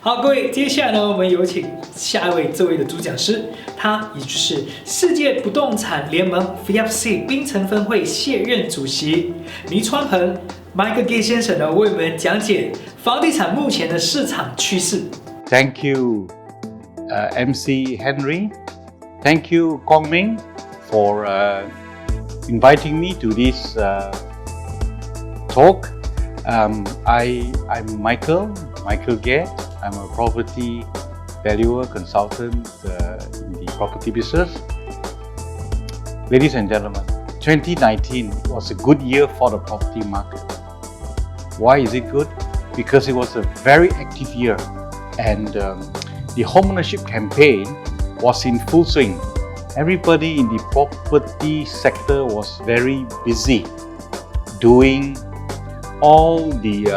好，各位，接下来呢，我们有请下一位这位的主讲师，他也就是世界不动产联盟 FIAPC 槟城分会现任主席倪川鹏 Michael Gay 先生呢，为我们讲解房地产目前的市场趋势。Thank you, MC Henry. Thank you, Quang Ming, for inviting me to this talk. I'm Michael Gay. I'm a property valuer consultant in the property business. Ladies and gentlemen, 2019 was a good year for the property market. Why is it good? Because it was a very active year, and the homeownership campaign was in full swing. Everybody in the property sector was very busy doing all the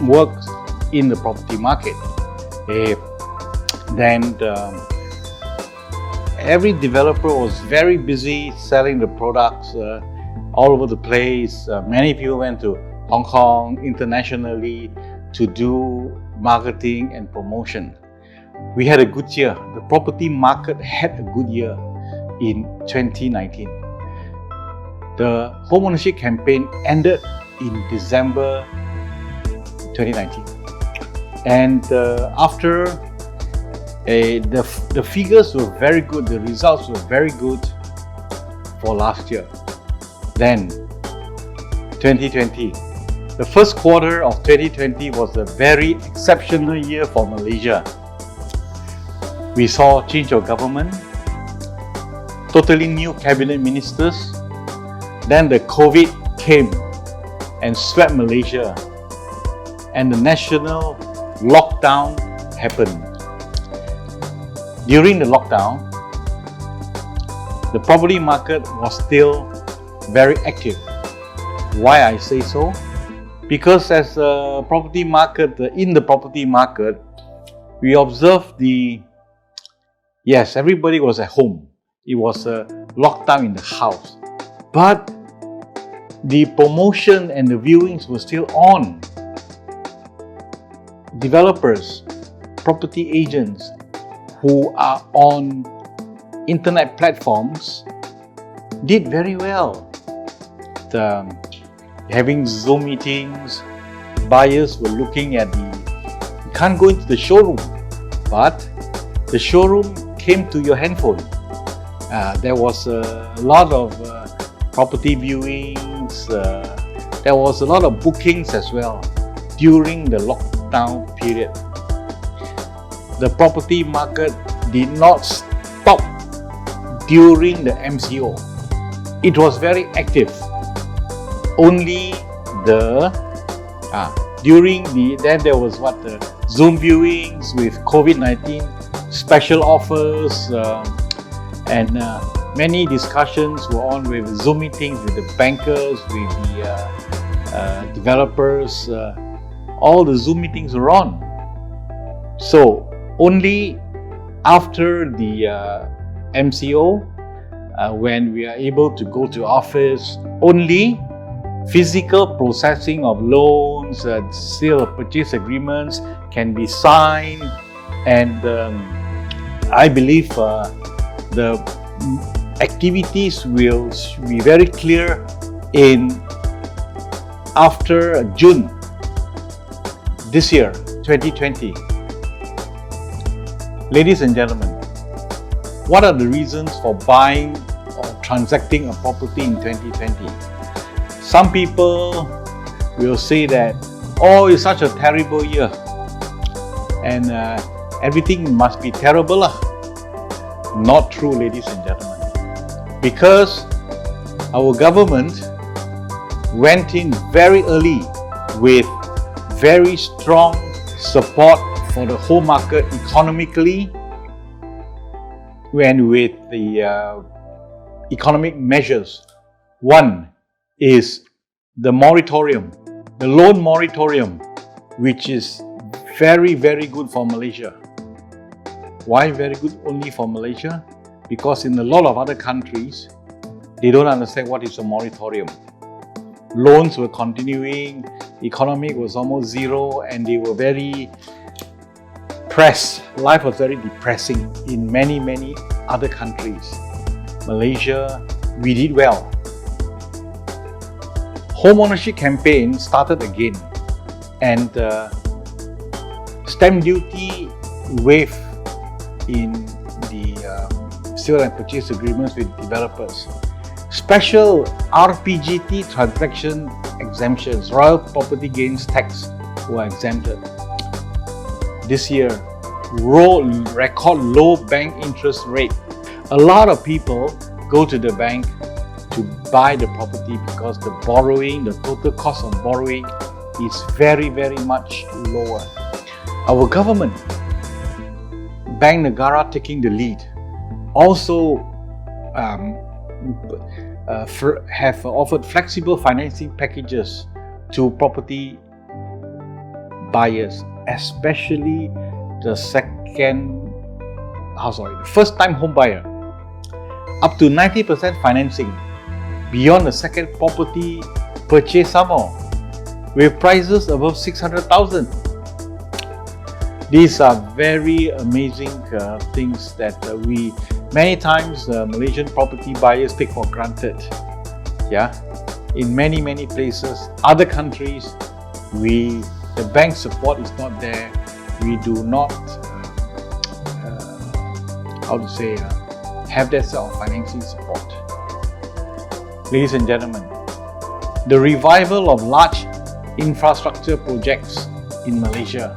work in the property market. Then every developer was very busy selling the products all over the place. Many people went to Hong Kong internationally to do marketing and promotion. We had a good year. The property market had a good year in 2019. The homeownership campaign ended in December 2019. And after the figures were very good, the results were very good for last year. Then 2020, the first quarter of 2020 was a very exceptional year for Malaysia. We saw change of government, totally new cabinet ministers. Then the COVID came and swept Malaysia, and the national lockdown happened. During the lockdown, the property market was still very active. Why I say so? Because as a property market, in the property market, we observed yes, everybody was at home. It was a lockdown in the house. But the promotion and the viewings were still on. Developers, property agents who are on internet platforms did very well. Having Zoom meetings, buyers were looking at you can't go into the showroom, but the showroom came to your handphone. There was a lot of property viewings, there was a lot of bookings as well during the lockdown period. The property market did not stop during the MCO. It was very active. Only then there was the Zoom viewings with COVID-19, special offers, and many discussions were on with Zoom meetings with the bankers, with the developers. All the Zoom meetings were on. So only after the MCO, when we are able to go to office, only physical processing of loans, sale of purchase agreements can be signed, and I believe the activities will be very clear after June this year, 2020. Ladies and gentlemen, what are the reasons for buying or transacting a property in 2020? Some people will say that, oh, it's such a terrible year and everything must be terrible. Not true, ladies and gentlemen. Because our government went in very early with very strong support for the whole market economically, and with the economic measures. One is the moratorium, the loan moratorium, which is very, very good for Malaysia. Why very good only for Malaysia? Because in a lot of other countries, they don't understand what is a moratorium. Loans were continuing, economy was almost zero, and they were very life was very depressing in many other countries. Malaysia, we did well. Home ownership campaign started again, and stamp duty waived in the sale and purchase agreements with developers. Special RPGT transaction exemptions, royal property gains tax, were exempted. This year, record low bank interest rate. A lot of people go to the bank to buy the property because the total cost of borrowing is very much lower. Our government, Bank Negara taking the lead, also have offered flexible financing packages to property buyers, especially the first-time home buyer, up to 90% financing beyond the second property purchase some more, with prices above 600,000. These are very amazing things that many times Malaysian property buyers take for granted. Yeah, in many places, other countries, the bank support is not there. We do not, have that sort of financing support. Ladies and gentlemen, the revival of large infrastructure projects in Malaysia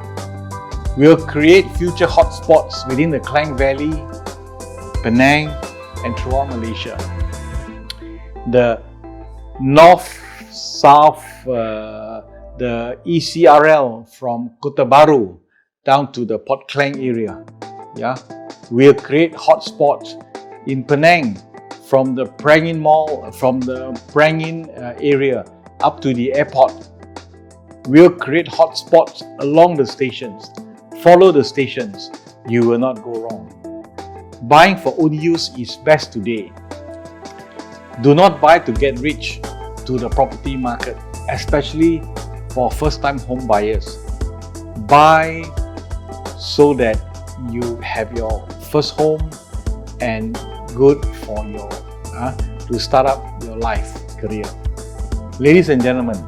will create future hotspots within the Klang Valley, Penang, and throughout Malaysia. The north-south, the ECRL from Kota Baru down to the Port Klang area, will create hotspots in Penang, from the Prangin Mall, from the Prangin area up to the airport. We'll create hotspots along the stations. Follow the stations, you will not go wrong. Buying for own use is best today. Do not buy to get rich to the property market, especially for first-time home buyers. Buy so that you have your first home and good for your to start up your life career. Ladies and gentlemen,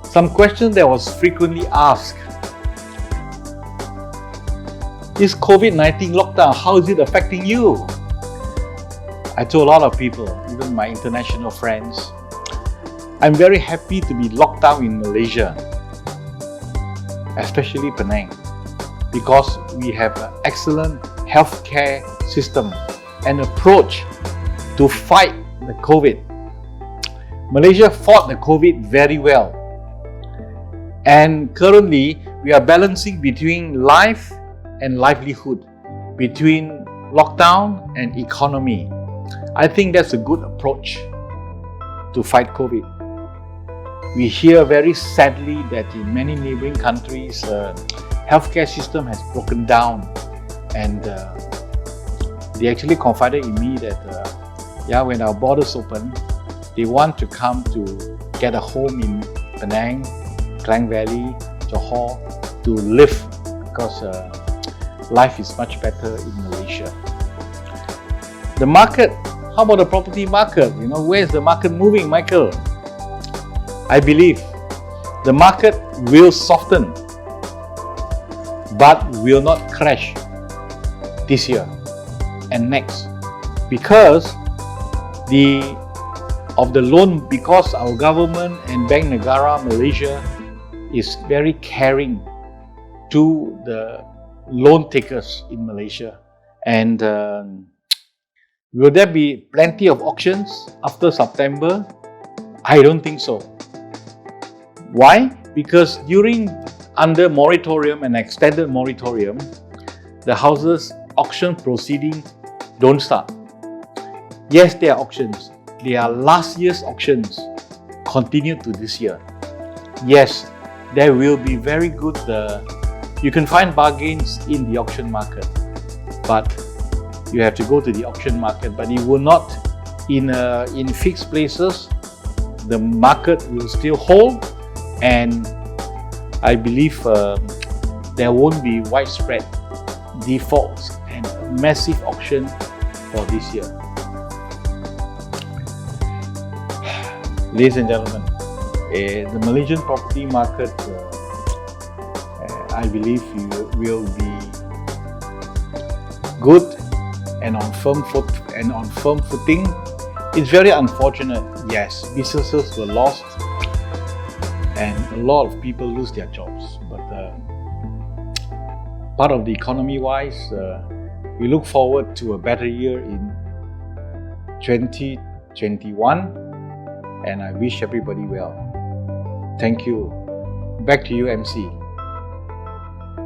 some questions that was frequently asked: is COVID-19 lockdown, how is it affecting you? I told a lot of people, even my international friends, I'm very happy to be locked down in Malaysia, especially Penang, because we have an excellent healthcare system and approach to fight the COVID. Malaysia fought the COVID very well, and currently we are balancing between life and livelihood, between lockdown and economy. I think that's a good approach to fight COVID. We hear very sadly that in many neighboring countries, healthcare system has broken down, and they actually confided in me that when our borders open, they want to come to get a home in Penang, Klang Valley, Johor to live, because life is much better in Malaysia. The market, how about the property market? Where is the market moving, Michael? I believe the market will soften, but will not crash this year and next, because because our government and Bank Negara Malaysia is very caring to the loan takers in Malaysia. And will there be plenty of auctions after September? I don't think so. Why? Because under moratorium and extended moratorium, the houses auction proceeding don't start. Yes, there are auctions. They are last year's auctions, continued to this year. Yes, there will be very good, you can find bargains in the auction market, but you have to go to the auction market. But it will not, in fixed places, the market will still hold, and I believe there won't be widespread defaults and massive auction for this year. Ladies and gentlemen, the Malaysian property market, I believe, will be good and on firm footing. It's very unfortunate. Yes, businesses were lost and a lot of people lose their jobs. But part of the economy-wise, we look forward to a better year in 2021, and I wish everybody well. Thank you. Back to you, MC.